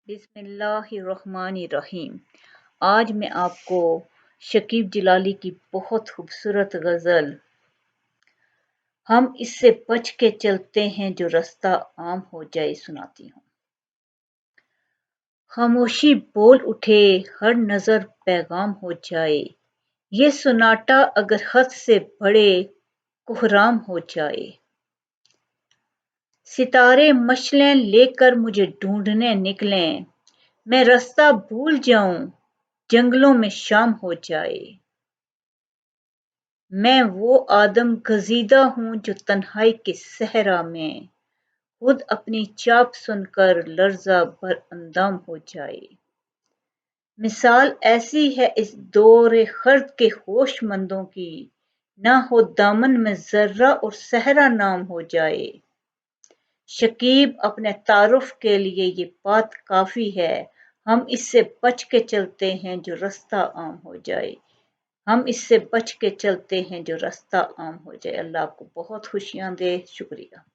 بسم اللہ الرحمن الرحیم۔ آج میں آپ کو شکیب جلالی کی بہت خوبصورت غزل ہم اس سے بچ کے چلتے ہیں جو رستہ عام ہو جائے سناتی ہوں۔ خاموشی بول اٹھے ہر نظر پیغام ہو جائے، یہ سناٹا اگر حد سے بڑھے کوہرام ہو جائے۔ ستارے مشعلیں لے کر مجھے ڈھونڈنے نکلیں، میں رستہ بھول جاؤں جنگلوں میں شام ہو جائے۔ میں وہ آدم گزیدہ ہوں جو تنہائی کے صحرا میں خود اپنی چاپ سن کر لرزہ بر اندام ہو جائے۔ مثال ایسی ہے اس دور خرد کے ہوش مندوں کی، نہ ہو دامن میں ذرہ اور صحرا نام ہو جائے۔ شکیب اپنے تعارف کے لیے یہ بات کافی ہے، ہم اس سے بچ کے چلتے ہیں جو رستہ عام ہو جائے۔ ہم اس سے بچ کے چلتے ہیں جو رستہ عام ہو جائے۔ اللہ آپ کو بہت خوشیاں دے۔ شکریہ۔